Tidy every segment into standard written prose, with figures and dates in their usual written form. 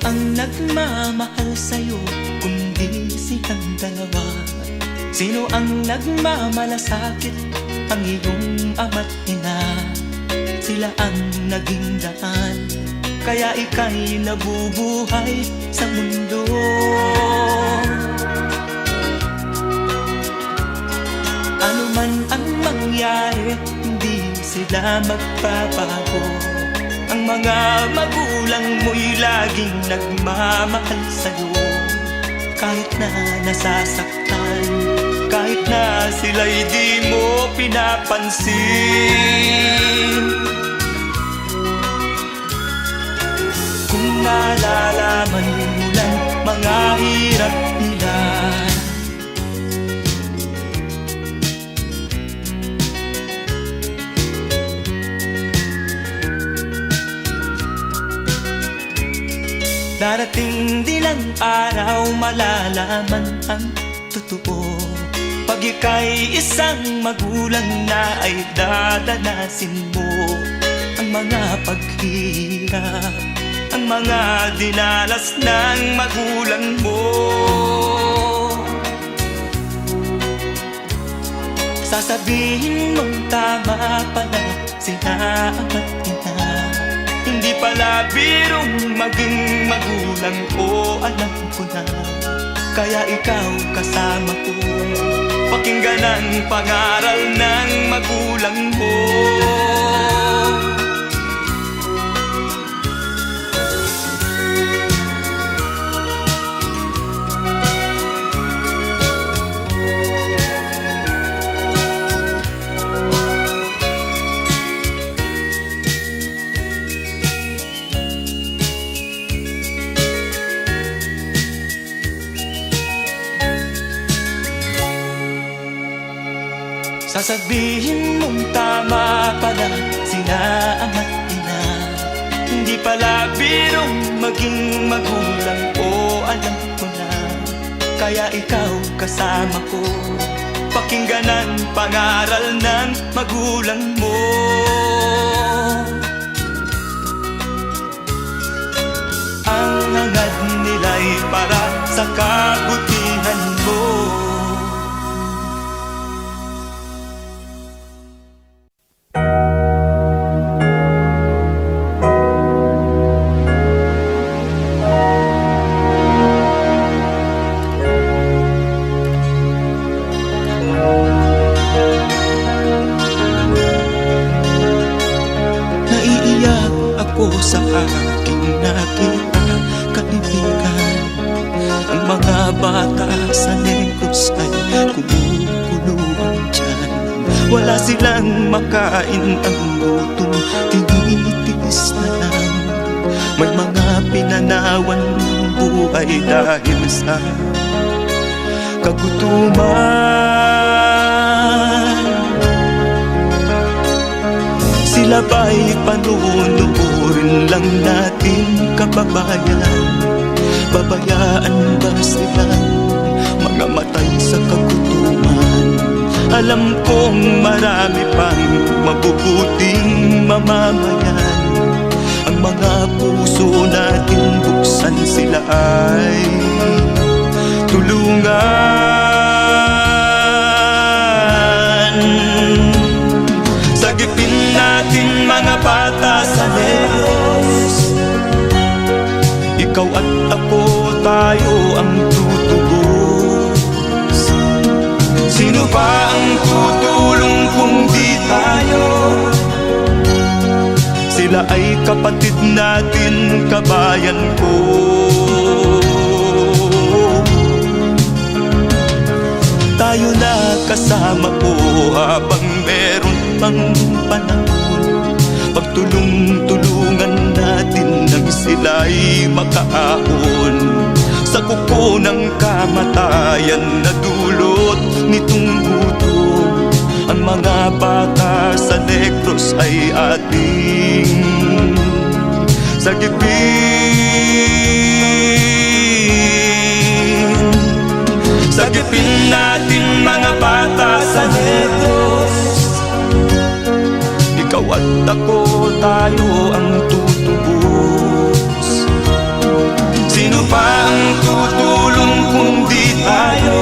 ang nagmamahal sa'yo kundi silang dalawa? Sino ang nagmamalasakit? Ang iyong ama't ina. Sila ang naging daan, kaya ika'y nabubuhay sa mundo. Ano man ang mangyari, hindi sila magbabago. Ang mga magulang mo'y laging nagmamahal sa'yo. Kahit na nasasaktan, kahit na sila'y di mo pinapansin. Kung nalalaman mo lang mga hirap nila, darating din ang araw malalaman ang totoo. Pag ika'y isang magulang na ay dadanasin mo ang mga paghihirap, ang mga dinalas ng magulang mo. Sasabihin mong tama pala sila ama't ina. Hindi pala birong maging magulang ko, alam ko na. Kaya ikaw kasama ko, pakinggan ang pangaral ng magulang mo. Sasabihin mong tama pala sila ama't ina. Hindi pala birong maging magulang ko, alam ko na. Kaya ikaw kasama ko, pakinggan ang pangaral ng magulang mo. Ang hangad nila'y para sa kabutihan mo. Sa aking nakita, kaibigan, ang mga bata sa Negros ay kumukuluan dyan. Wala silang makain, ang gutom tinitiis na lang. May mga pinanawan ng buhay dahil sa kagutuman. Sila ba'y panunuorin lang natin, kababayan? Babayaan ba silang mga matay sa kagutuman? Alam kong marami pang mabubuting mamamayan. Ang mga puso natin buksan, sila ay tulungan. Sagipin natin mga bata sa Negros, ikaw at ako, tayo ang tutubos. Sino ba ang tutulong kung di tayo? Sila ay kapatid natin, kabayan ko. Tayo na kasama ko habang meron pang panahon. Pagtulong-tulungan natin nang sila'y makaahon sa kuko ng kamatayan na dulot nitong gutom. Ang mga bata sa Negros ay ating sagipin. Sagipin natin mga bata sa Negros, ikaw at ako, tayo ang tutubos. Sino pa ang tutulong kung di tayo?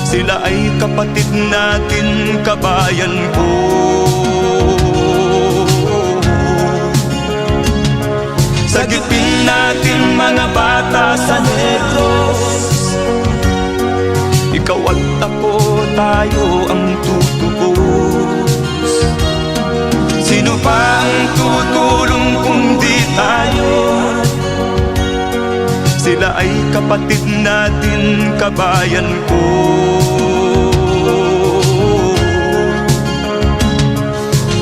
Sila ay kapatid natin, kabayan ko. Sagipin natin mga bata sa Negros. Ikaw at ako, tayo ang tutubos. Sino pa ang tutulong kung di tayo? Sila ay kapatid natin, kabayan ko.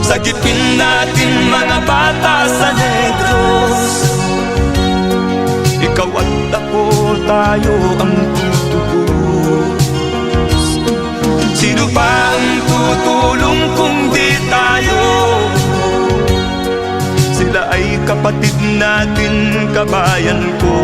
Sagipin natin mga bata sa Negros. Ikaw at ako, tayo ang tutubos. Sino pa ang tutulong kung di tayo? Sila ay kapatid natin, kabayan ko.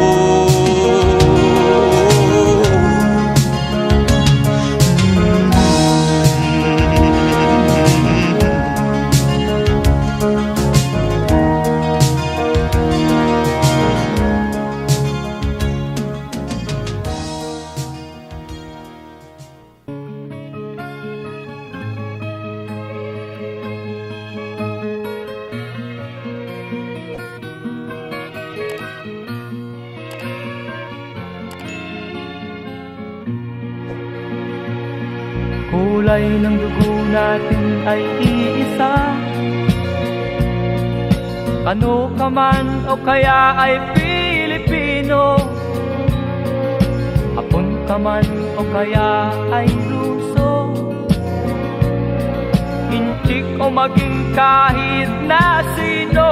Kulay ng dugo natin ay iisa. Ano ka man o kaya ay Pilipino, Hapon ka man o kaya ay Ruso, Inchik o maging kahit na sino,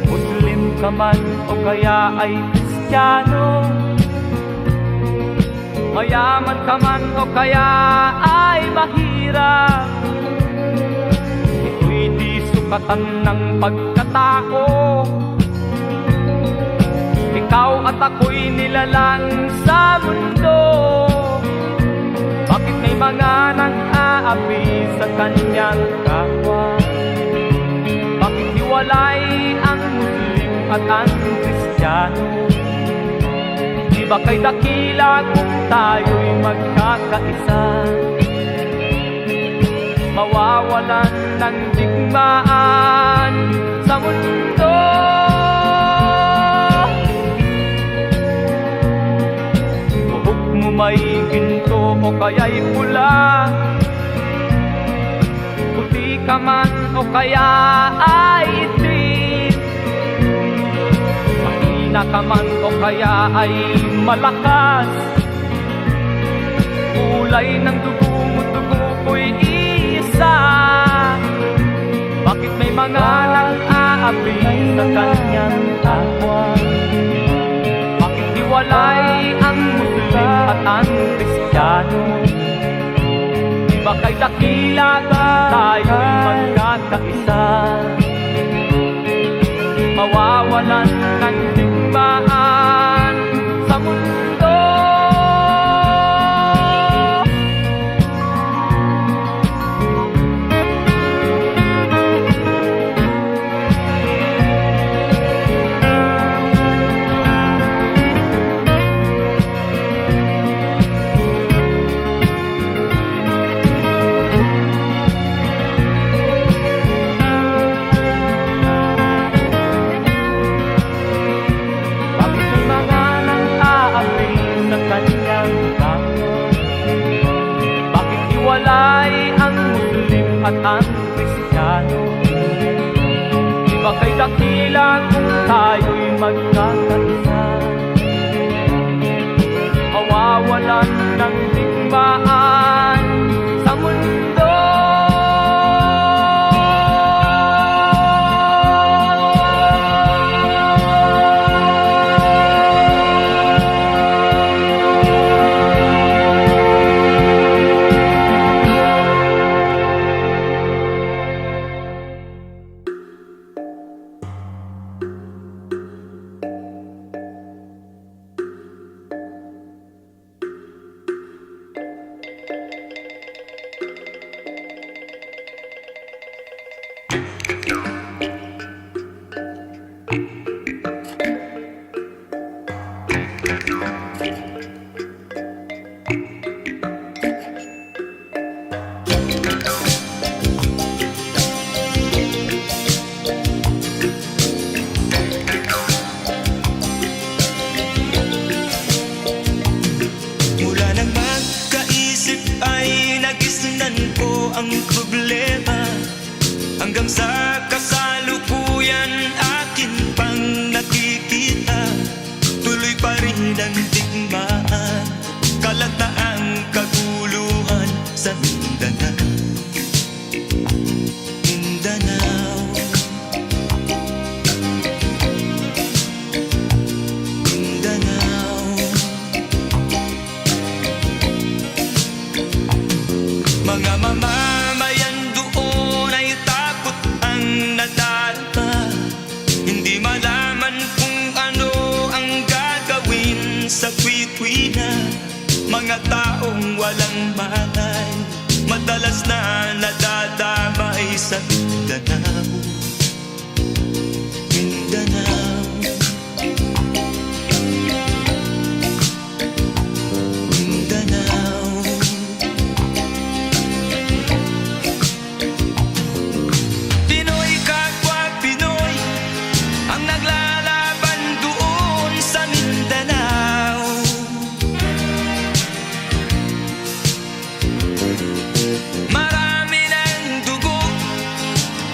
Muslim ka man o kaya ay Kristiyano, mayaman ka man o kaya ay mahirap, ito'y di sukatan ng pagkatao. Ikaw at ako'y nilalang sa mundo. Bakit may mga nang-aapi sa kanyang kapwa? Bakit hiwalay ang Muslim at ang Kristiyano? Di ba kay dakila kung tayo'y magkakaisa? Mawawalan ng digmaan sa mundo. Buhok mo may ginto o kaya'y pula, puti ka man o kaya ay itim, mahina ka man o kaya ay malakas, kulay ng dugo mo, dugo ko'y isa. Bakit may mga nang-aapi sa kanyang kapwa? Bakit hiwalay ang Muslim at ang Kristiyano? Di ba kay dakila tayo'y magkakaisa? Mawawalan ng digmaan sa mundo. Bakit hiwalay ang Muslim at ang Kristiyano? Di ba kay dakila kung tayo'y magkakaisa? Mawawalan ng digmaan sa mundo. Mula nang magkaisip ay nagisnan ko ang problema, hanggang sa kasalukuyan akin pang nakikita. Tuloy pa rin ang digmaan, kalataang kaguluhan sa Mindanao. Mindanao, Mindanao. Mga mamamayan doon ay takot ang nadarama, hindi malaman kung ano ang gagawin sa kwit-kwina. Mga taong walang malay, madalas na nadadamay sa Mindanao. Mindanao, Mindanao. Pinoy kapwa Pinoy ang naglalaban doon sa Mindanao. Marami ng dugo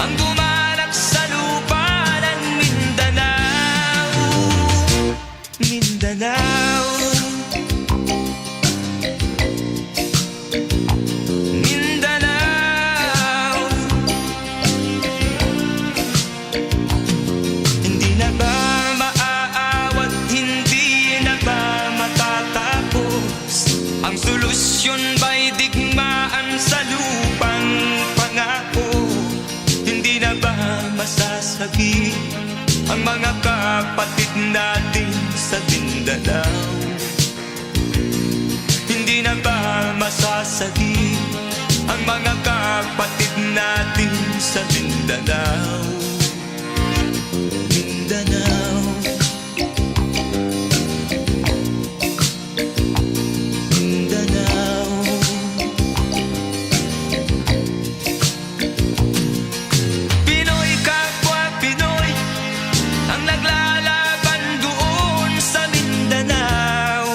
ang dumalak sa lupa ng Mindanao. Mindanao, Mindanao. Hindi na ba maaawat, hindi na ba matatapos? Ang solusyon ba'y digmaan sa lupang pangako? Hindi na ba masasagi ang mga kapatid natin sa Mindanao? Hindi na ba masasagi ang mga kapatid natin sa Mindanao? Mindanao, Mindanao. Pinoy kapwa Pinoy ang naglalaban doon sa Mindanao.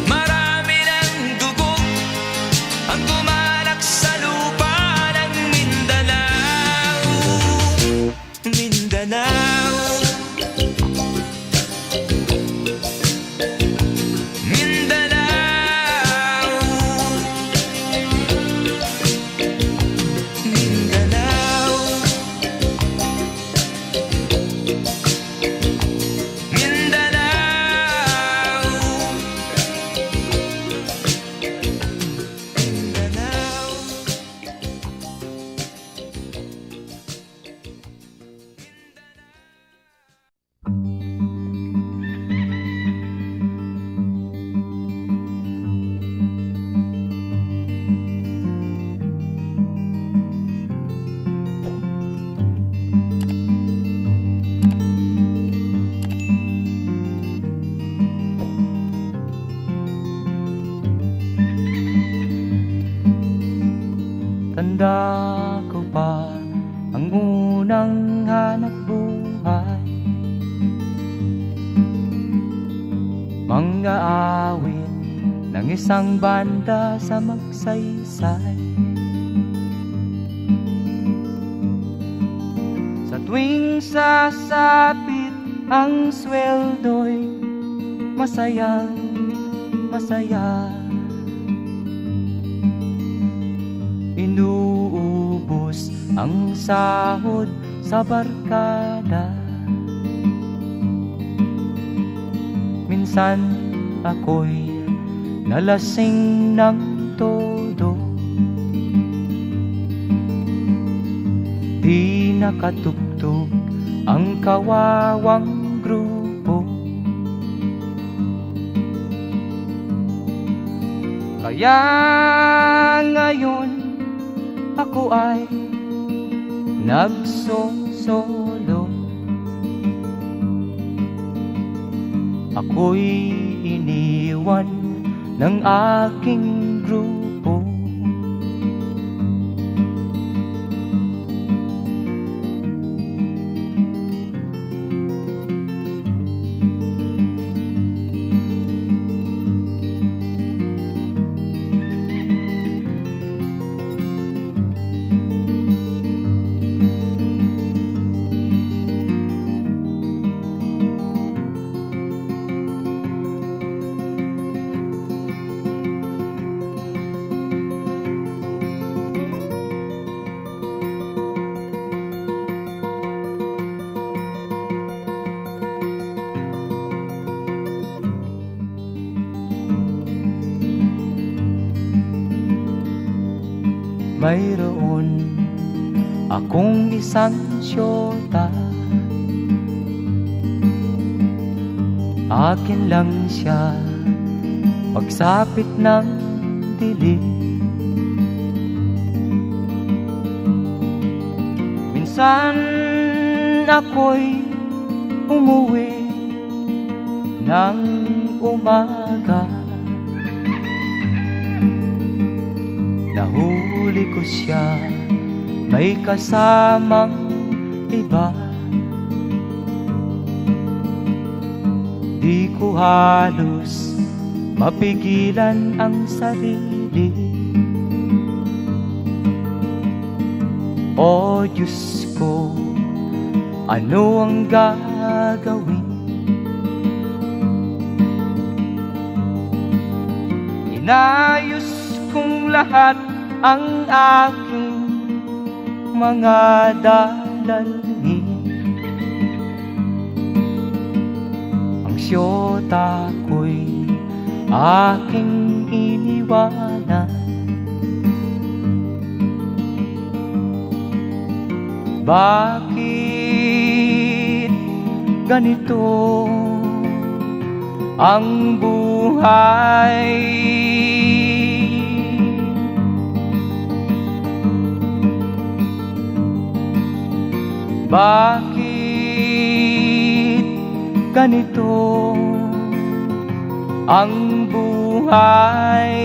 Marami ng dugo ang tumalak sa lupa ng Mindanao. Mindanao, Mindanao. Mindanao, Mindanao. Mindanao. Tanda ko pa ang unang hanap buhay, mga awit ng isang banda sa magsaysay. Sa tuwing sasapit ang sweldo'y masayang masaya. Inuubos ang sahod sa barkada. Minsan ako'y nalasing ng todo, di nakatugtog ang kawawang grupo. Kaya ngayon ako ay nagsosolo, ako'y iniwan ng aking grupo. Mayroon akong isang syota, akin lang siya pagsapit ng dilim. Minsan ako'y umuwi ng umaga, nahuli ko siya may kasamang iba. Di ko halos mapigilan ang sarili. O Diyos ko, ano ang gagawin? Inayos kung lahat ang aking mga dalangin. Ang syota ko'y aking iniwanan. Bakit ganito ang buhay? Bakit ganito ang buhay?